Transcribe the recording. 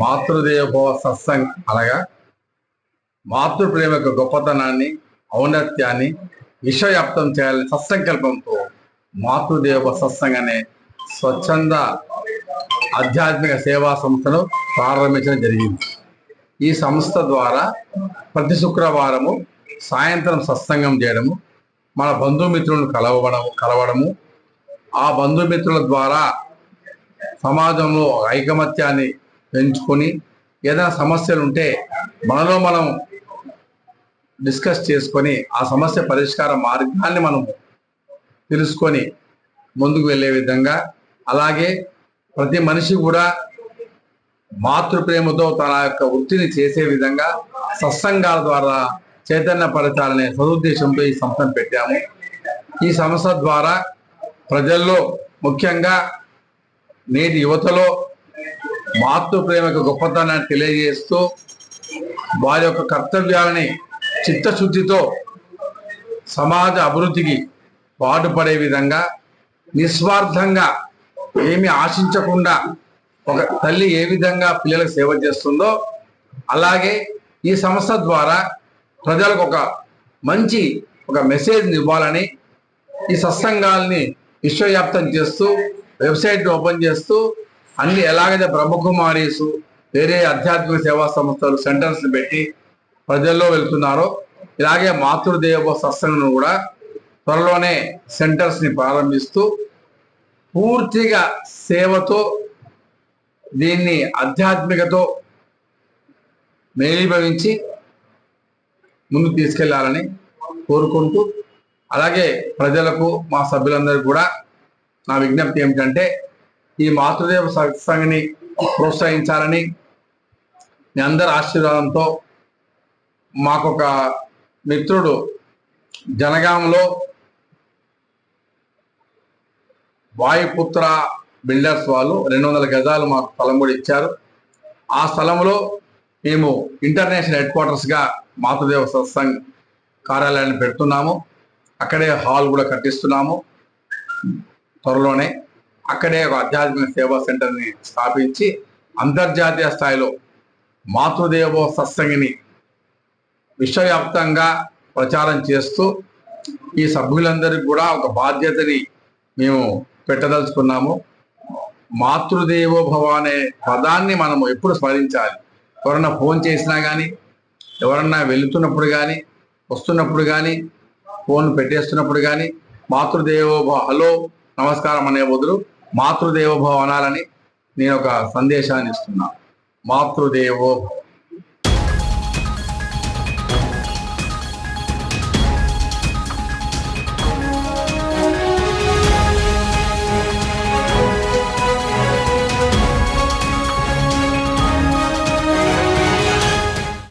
మాతృదేవోభవ సత్సంగ్ అనగా మాతృ ప్రేమ యొక్క గొప్పతనాన్ని, ఔన్నత్యాన్ని విశ్వవ్యాప్తం చేయాలని సత్సంకల్పంతో మాతృదేవ సత్సంగ్ అనే స్వచ్ఛంద ఆధ్యాత్మిక సేవా సంస్థను ప్రారంభించడం జరిగింది. ఈ సంస్థ ద్వారా ప్రతి శుక్రవారము సాయంత్రం సత్సంగం చేయడము, మన బంధుమిత్రులను కలవడము, ఆ బంధుమిత్రుల ద్వారా సమాజంలో ఐకమత్యాన్ని పెంచుకొని ఏదైనా సమస్యలు ఉంటే మనలో మనం డిస్కస్ చేసుకొని ఆ సమస్య పరిష్కార మార్గాన్ని మనం తెలుసుకొని ముందుకు వెళ్ళే విధంగా, అలాగే ప్రతి మనిషి కూడా మాతృ ప్రేమతో తన యొక్క వృత్తిని చేసే విధంగా సత్సంగాల ద్వారా చైతన్యపరచాలనే సదుద్దేశంతో ఈ సంస్థను పెట్టాము. ఈ సంస్థ ద్వారా ప్రజల్లో, ముఖ్యంగా నేటి యువతలో మాతృ ప్రేమకు గొప్పతనాన్ని తెలియజేస్తూ వారి యొక్క కర్తవ్యాలని చిత్తశుద్ధితో సమాజ అభివృద్ధికి పాటుపడే విధంగా, నిస్వార్థంగా ఏమి ఆశించకుండా ఒక తల్లి ఏ విధంగా పిల్లలకు సేవ చేస్తుందో అలాగే ఈ సంస్థ ద్వారా ప్రజలకు మంచి మెసేజ్ ఇవ్వాలని ఈ సత్సంగాల్ని విశ్వవ్యాప్తం చేస్తూ వెబ్సైట్ ఓపెన్ చేస్తూ అన్ని ఎలాగైతే బ్రహ్మకుమారీస్ వేరే ఆధ్యాత్మిక సేవా సంస్థలు సెంటర్స్ పెట్టి ప్రజల్లో వెళ్తున్నారో ఇలాగే మాతృదేవ సత్సంగం కూడా త్వరలోనే సెంటర్స్ని ప్రారంభిస్తూ పూర్తిగా సేవతో దీన్ని ఆధ్యాత్మికతో మేలీభవించి ముందుకు తీసుకెళ్లాలని కోరుకుంటూ, అలాగే ప్రజలకు, మా సభ్యులందరికీ కూడా నా విజ్ఞప్తి ఏమిటంటే ఈ మాతృదేవ సత్సంగాన్ని ప్రోత్సహించాలని, మీ అందరి ఆశీర్వాదంతో మాకొక మిత్రుడు జనగాంలో వాయుపుత్ర బిల్డర్స్ వాళ్ళు 200 గజాలు మాకు స్థలం కూడా ఇచ్చారు. ఆ స్థలంలో మేము ఇంటర్నేషనల్ హెడ్ క్వార్టర్స్గా మాతృదేవ సత్సంగ్ కార్యాలయాన్ని పెడుతున్నాము. అక్కడే హాల్ కూడా కట్టిస్తున్నాము. త్వరలోనే అక్కడే ఒక ఆధ్యాత్మిక సేవా సెంటర్ని స్థాపించి అంతర్జాతీయ స్థాయిలో మాతృదేవ సత్సంగిని విశ్వవ్యాప్తంగా ప్రచారం చేస్తూ ఈ సభ్యులందరికీ కూడా ఒక బాధ్యతని మేము పెట్టదలుచుకున్నాము. మాతృదేవోభవ అనే పదాన్ని మనము ఎప్పుడు స్మరించాలి. ఎవరన్నా ఫోన్ చేసినా కానీ, ఎవరన్నా వెళుతున్నప్పుడు కానీ, వస్తున్నప్పుడు కానీ, ఫోన్ పెట్టేస్తున్నప్పుడు కానీ మాతృదేవోభవ, హలో నమస్కారం అనే బదులు మాతృదేవోభవ అనాలని నేను ఒక సందేశాన్ని ఇస్తున్నాను. మాతృదేవోభవ.